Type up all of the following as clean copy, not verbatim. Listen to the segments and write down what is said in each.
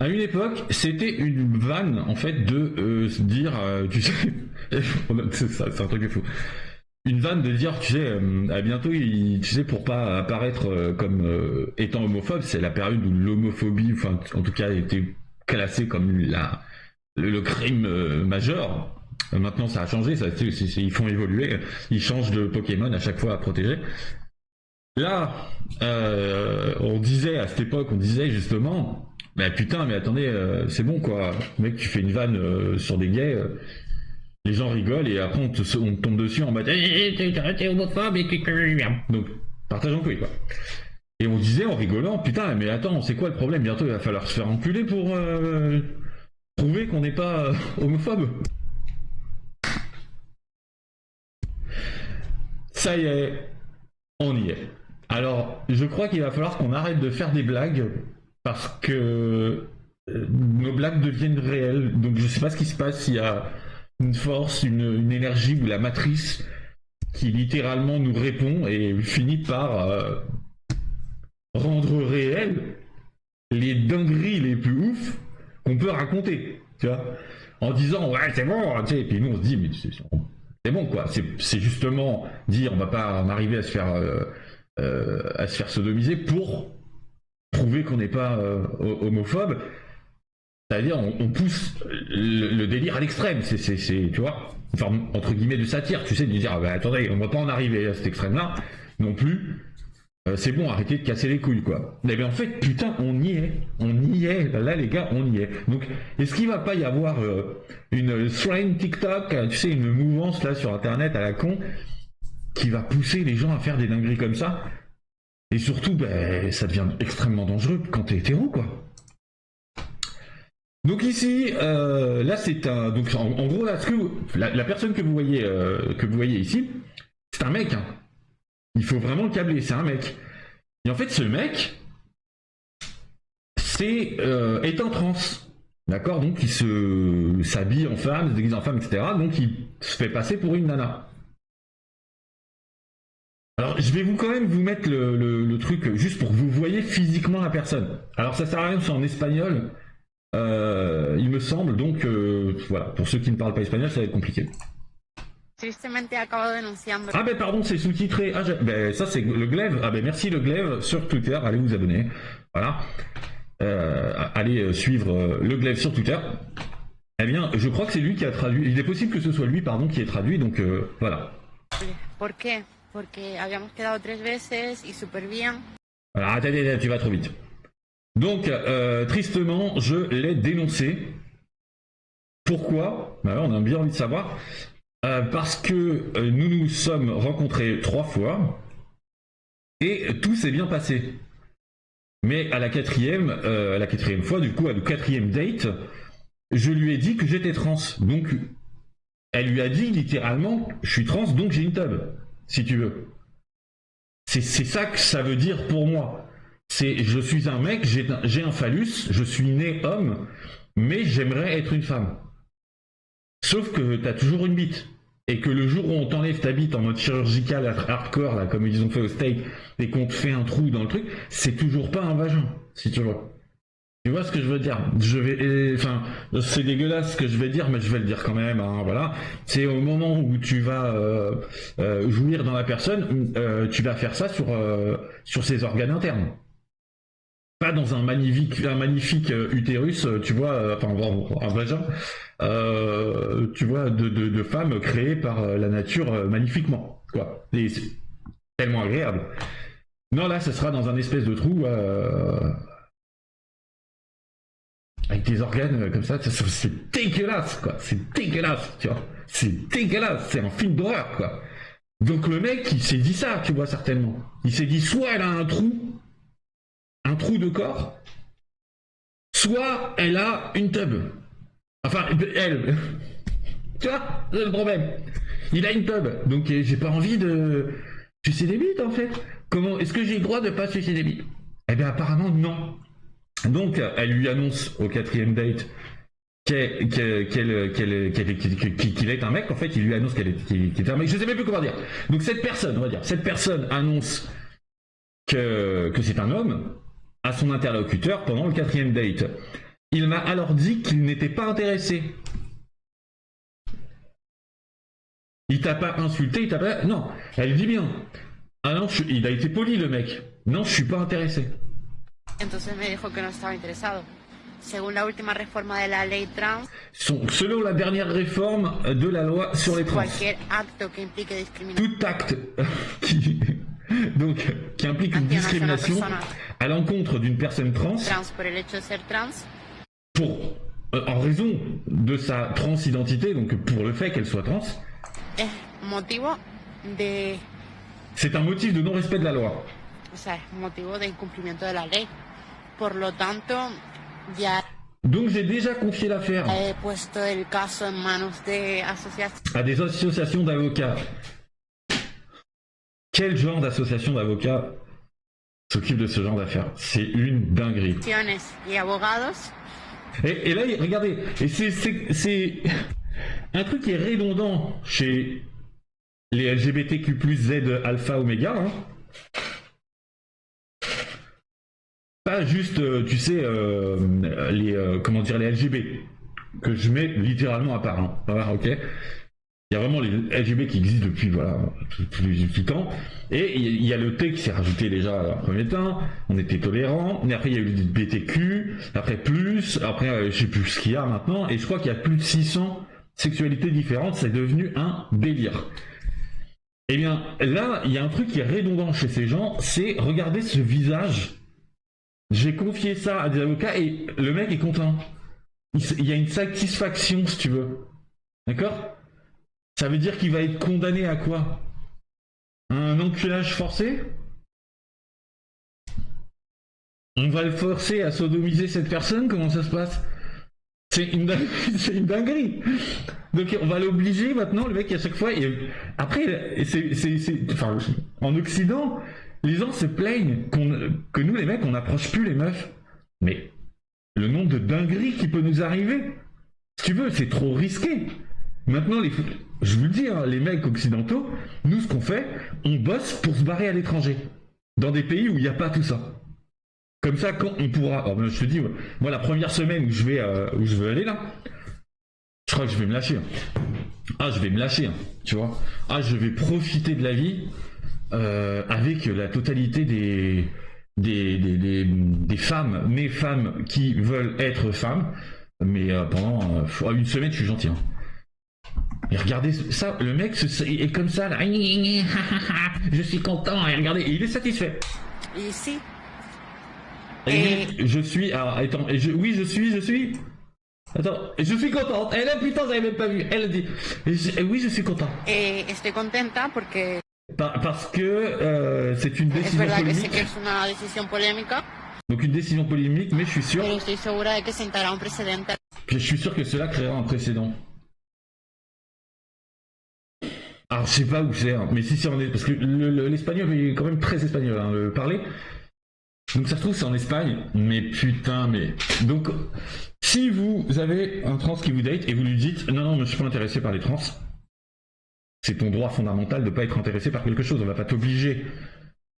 À une époque, c'était une vanne en fait de se dire, tu sais, c'est un truc de fou. Une vanne de dire, tu sais, à bientôt, tu sais, pour pas apparaître comme étant homophobe, c'est la période où l'homophobie, enfin, en tout cas, était classée comme le crime majeur. Maintenant, ça a changé, ils font évoluer, ils changent de Pokémon à chaque fois à protéger. Là, on disait à cette époque, on disait justement, bah putain, mais attendez, c'est bon quoi, mec, tu fais une vanne sur des gays, les gens rigolent et après on te tombe dessus en mode, t'es homophobe et donc partage en couille quoi. Et on disait en rigolant, putain, mais attends, c'est quoi le problème? Bientôt il va falloir se faire enculer pour prouver qu'on n'est pas homophobe. Ça y est, on y est. Alors, je crois qu'il va falloir qu'on arrête de faire des blagues parce que nos blagues deviennent réelles. Donc, je sais pas ce qui se passe, s'il y a une force, une énergie ou la matrice qui littéralement nous répond et finit par rendre réelles les dingueries les plus ouf qu'on peut raconter. Tu vois, en disant ouais, c'est bon, tu sais, et puis nous on se dit, mais c'est bon quoi, c'est justement dire on va pas en arriver à se faire sodomiser pour prouver qu'on n'est pas homophobe. C'est-à-dire, on pousse le délire à l'extrême. Tu vois, une forme, entre guillemets, de satire. Tu sais, de dire, ah, bah, attendez, on va pas en arriver à cet extrême-là non plus. C'est bon, arrêtez de casser les couilles, quoi. Mais ben, en fait, putain, on y est. On y est. Là, les gars, on y est. Donc, est-ce qu'il va pas y avoir une trend TikTok, tu sais, une mouvance là sur Internet à la con, qui va pousser les gens à faire des dingueries comme ça? Et surtout, ben, ça devient extrêmement dangereux quand t'es hétéro, quoi. Donc ici, là c'est un, donc en gros là, la personne que vous voyez ici, c'est un mec. Hein. Il faut vraiment le câbler, c'est un mec. Et en fait, ce mec, est en transe, d'accord. Donc il s'habille en femme, se déguise en femme, etc. Donc il se fait passer pour une nana. Alors je vais quand même vous mettre le truc juste pour que vous voyez physiquement la personne. Alors ça sert à rien, c'est en espagnol. Il me semble, donc voilà, pour ceux qui ne parlent pas espagnol, ça va être compliqué. Ah ben pardon, c'est sous-titré. Ah, ben, ça c'est le Glaive. Ah ben merci le Glaive sur Twitter, allez vous abonner. Voilà. Allez suivre le Glaive sur Twitter. Eh bien, je crois que c'est lui qui a traduit. Il est possible que ce soit lui, pardon, qui ait traduit, donc voilà. Pourquoi? Porque habíamos quedado 3 veces y súper bien. Alors attendez, tu vas trop vite. Donc, tristement, je l'ai dénoncé. Pourquoi? Bah, on a bien envie de savoir. Parce que nous nous sommes rencontrés 3 fois et tout s'est bien passé. Mais à la quatrième fois, du coup, à la quatrième date, je lui ai dit que j'étais trans. Donc, elle lui a dit littéralement, je suis trans, donc j'ai une tub, si tu veux. C'est ça que ça veut dire pour moi. Je suis un mec, j'ai un phallus, je suis né homme, mais j'aimerais être une femme. Sauf que t'as toujours une bite. Et que le jour où on t'enlève ta bite en mode chirurgical hardcore, là, comme ils ont fait au steak, et qu'on te fait un trou dans le truc, c'est toujours pas un vagin, si tu vois. Tu vois ce que je veux dire? Enfin, c'est dégueulasse ce que je vais dire, mais je vais le dire quand même. Hein, voilà. C'est au moment où tu vas jouir dans la personne, tu vas faire ça sur ses organes internes. Pas dans un magnifique utérus, tu vois, enfin un vagin, tu vois, de femmes créées par la nature magnifiquement, quoi. Et c'est tellement agréable. Non, là, ce sera dans un espèce de trou avec des organes comme ça, c'est dégueulasse, quoi. C'est dégueulasse, tu vois. C'est dégueulasse, c'est un film d'horreur, quoi. Donc le mec, il s'est dit ça, tu vois, certainement. Il s'est dit, soit elle a un trou de corps, soit elle a une tub. Enfin, elle. Tu vois, c'est le problème. Il a une tub, donc j'ai pas envie de sucer des bites en fait. Comment est-ce que j'ai le droit de pas sucer des bites? Eh bien apparemment non. Donc elle lui annonce au quatrième date qu'il est un mec. En fait, il lui annonce qu'il est un mec. Je sais même plus comment dire. Donc cette personne, on va dire, cette personne annonce que c'est un homme à son interlocuteur pendant le quatrième date. il m'a alors dit qu'il n'était pas intéressé. Il t'a pas insulté, il t'a pas... Non, elle dit bien. Ah non, il a été poli le mec. Non, je suis pas intéressé. Entonces me dijo que no estaba interesado. Según la última reforma de la ley trans, Selon la dernière réforme de la loi sur les trans, cualquier acto que implique discriminación tout acte qui, qui implique une discrimination à l'encontre d'une personne trans, por el hecho de ser trans, en raison de sa transidentité, donc pour le fait qu'elle soit trans, es motivo de, c'est un motif de non-respect de la loi. o sea, es motivo de incumplimiento de la ley. Por lo tanto, ya Donc j'ai déjà confié l'affaire he puesto el caso en manos de asociaciones. à des associations d'avocats. Quel genre d'association d'avocats s'occupe de ce genre d'affaires? C'est une dinguerie. Y abogados. Et là, regardez, et c'est un truc qui est redondant chez les LGBTQ+, Z, alpha, oméga. Hein. Pas juste, tu sais, comment dire, les LGB, que je mets littéralement à part. Hein. Voilà, ok. Il y a vraiment les LGB qui existent depuis voilà, tout le temps. Et il y a le T qui s'est rajouté déjà en premier temps. On était tolérants. Et après, il y a eu le BTQ. Après, plus. Après, je sais plus ce qu'il y a maintenant. Et je crois qu'il y a plus de 600 sexualités différentes. C'est devenu un délire. Eh bien, là, il y a un truc qui est redondant chez ces gens. C'est regarder ce visage. J'ai confié ça à des avocats et le mec est content. Il y a une satisfaction, si tu veux. D'accord ? Ça veut dire qu'il va être condamné à quoi? Un enculage forcé? On va le forcer à sodomiser cette personne? Comment ça se passe? C'est une dinguerie. Donc on va l'obliger maintenant, le mec à chaque fois. Après, enfin, en Occident, les gens se plaignent que nous les mecs on n'approche plus les meufs. Mais le nombre de dingueries qui peut nous arriver, si tu veux, c'est trop risqué. Maintenant, je vous le dis, hein, les mecs occidentaux, nous ce qu'on fait, on bosse pour se barrer à l'étranger, dans des pays où il n'y a pas tout ça. Comme ça, quand on pourra, alors, je te dis, moi la première semaine où je veux aller là, je crois que je vais me lâcher. Hein. Ah, je vais me lâcher, hein, tu vois. Ah, je vais profiter de la vie avec la totalité des femmes, mes femmes qui veulent être femmes, mais pendant une semaine, je suis gentil. Hein. Et regardez ça, le mec est comme ça, là. Je suis content, et regardez, il est satisfait. Ici. Je suis. Alors, attends, oui, je suis. Attends, je suis contente. Elle, putain, j'avais même pas vu. Elle dit. Oui, je suis content. Estoy contenta porque. Parce que c'est une décision polémique. Que es una decisión polémica. Donc une décision polémique, mais je suis sûr. Pero estoy segura de que sentará un precedente. Je suis sûr que cela créera un précédent. Alors je sais pas où c'est, hein, mais si c'est en parce que l'espagnol est quand même très espagnol, hein, le parler. Donc ça se trouve c'est en Espagne, mais putain, mais donc si vous avez un trans qui vous date et vous lui dites non, je suis pas intéressé par les trans, c'est ton droit fondamental de pas être intéressé par quelque chose. On va pas t'obliger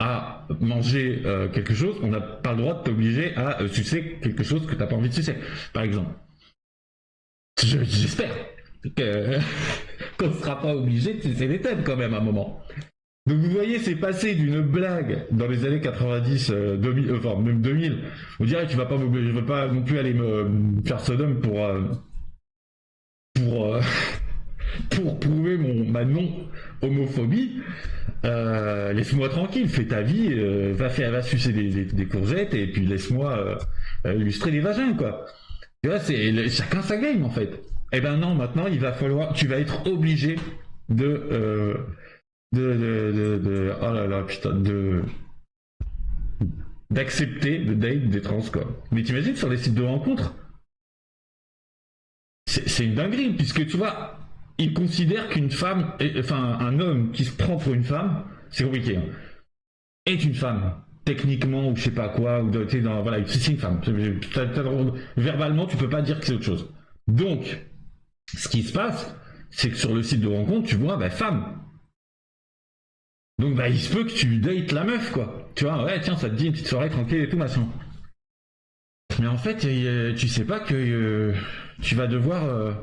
à manger quelque chose, on n'a pas le droit de t'obliger à sucer quelque chose que t'as pas envie de sucer, par exemple. J'espère qu'on ne sera pas obligé de sucer les têtes quand même à un moment. Donc vous voyez, c'est passé d'une blague dans les années 90, 2000, enfin même 2000. On dirait tu vas pas m'obliger, je veux pas non plus aller me faire Sodome pour prouver ma non-homophobie. Laisse-moi tranquille, fais ta vie, va sucer des courgettes et puis laisse-moi illustrer les vagins, quoi. Tu vois, chacun sa game en fait. Eh ben non, maintenant tu vas être obligé oh là là, putain, d'accepter de date des trans, quoi. Mais t'imagines sur les sites de rencontres, c'est une dinguerie, puisque tu vois, ils considèrent qu'une femme, enfin un homme qui se prend pour une femme, c'est compliqué, hein, est une femme. Techniquement, ou je sais pas quoi, ou voilà, c'est une femme. Verbalement, tu peux pas dire que c'est autre chose. Donc, ce qui se passe, c'est que sur le site de rencontre, tu vois, femme. Donc, il se peut que tu dates la meuf, quoi. Tu vois, ouais, tiens, ça te dit une petite soirée tranquille et tout, machin. Mais en fait, tu sais pas que tu vas devoir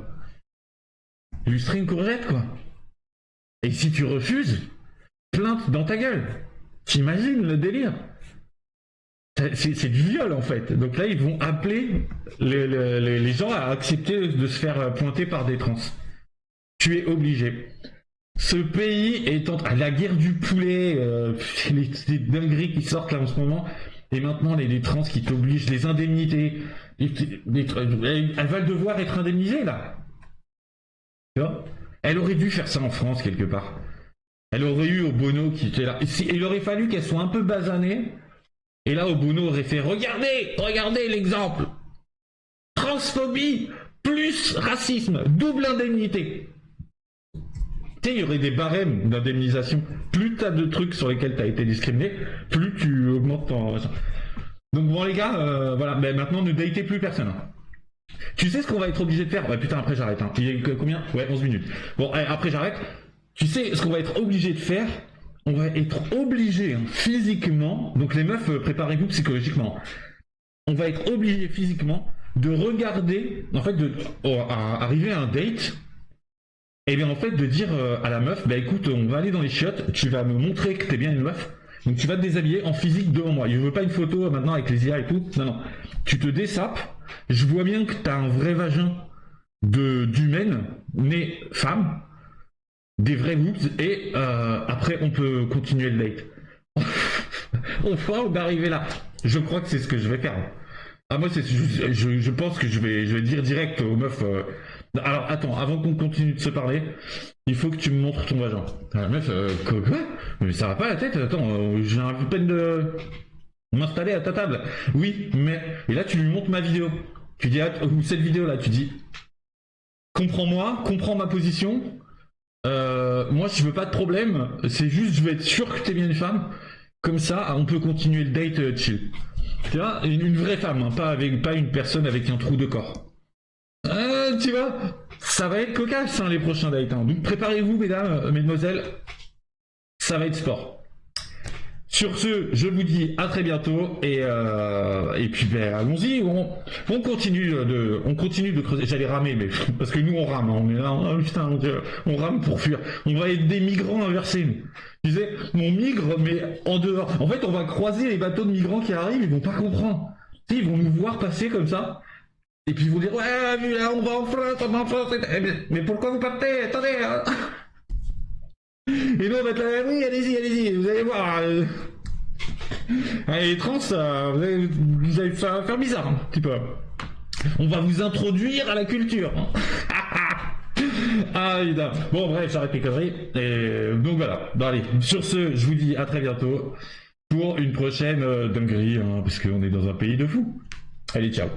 illustrer une courgette, quoi. Et si tu refuses, plainte dans ta gueule. T'imagines le délire? C'est du viol en fait. Donc là, ils vont appeler les gens à accepter de se faire pointer par des trans. Tu es obligé. Ce pays est la guerre du poulet, les dingueries qui sortent là en ce moment, et maintenant les trans qui t'obligent, les indemnités, elles vont devoir être indemnisées là. Tu vois? Elle aurait dû faire ça en France quelque part. Elle aurait eu Obono qui était là. Il aurait fallu qu'elle soit un peu basanée. Et là, Obono aurait fait regardez l'exemple. Transphobie plus racisme, double indemnité. Tu sais, il y aurait des barèmes d'indemnisation. Plus t'as de trucs sur lesquels t'as été discriminé, plus tu augmentes ton... Donc bon les gars, voilà, mais maintenant ne datez plus personne. Hein. Tu sais ce qu'on va être obligé de faire? Ouais putain, après j'arrête. Hein. Il y a combien? Ouais, 11 minutes. Bon, après j'arrête. Tu sais ce qu'on va être obligé de faire? On va être obligé hein, physiquement, donc les meufs, préparez-vous psychologiquement. On va être obligé physiquement de regarder, en fait, arriver à un date, et bien en fait de dire à la meuf, bah écoute, on va aller dans les chiottes, tu vas me montrer que t'es bien une meuf, donc tu vas te déshabiller en physique devant moi. Je veux pas une photo maintenant avec les IA et tout, non, non. Tu te désapes, je vois bien que t'as un vrai vagin d'humaine, née femme, des vrais boobs, et après on peut continuer le date. On va arriver là. Je crois que c'est ce que je vais faire. Ah moi je pense que je vais dire direct aux meufs. Alors attends, avant qu'on continue de se parler, il faut que tu me montres ton vagin. La meuf, quoi? Mais ça va pas la tête. Attends, j'ai à peine de m'installer à ta table. Oui, mais et là tu lui montres ma vidéo. Tu dis ou cette vidéo là, tu dis comprends-moi, comprends ma position. Moi je veux pas de problème. C'est juste je veux être sûr que t'es bien une femme. Comme ça, on peut continuer le date chill. Tu vois, une vraie femme, hein, pas une personne avec un trou de corps. Tu vois, ça va être cocasse hein, les prochains dates. Hein. Donc préparez-vous, mesdames, mesdemoiselles, ça va être sport. Sur ce, je vous dis à très bientôt et puis ben, allons-y, on continue de creuser. J'allais ramer, mais parce que nous on rame, hein, on est là, oh, putain, mon Dieu, on rame pour fuir. On va être des migrants inversés. Nous. Je disais, on migre, mais en dehors. En fait, on va croiser les bateaux de migrants qui arrivent, ils vont pas comprendre. Tu sais, ils vont nous voir passer comme ça. Et puis ils vont dire, ouais, vu là, on va en France, mais pourquoi vous partez? Attendez. Hein. Et nous on va être là, oui, allez-y, vous allez voir. Les trans, vous allez faire bizarre un petit peu. On va vous introduire à la culture. Ah putain. Bon bref, j'arrête mes conneries. Et donc voilà. Bon allez, sur ce, je vous dis à très bientôt pour une prochaine dinguerie, hein, parce qu'on est dans un pays de fous. Allez, ciao.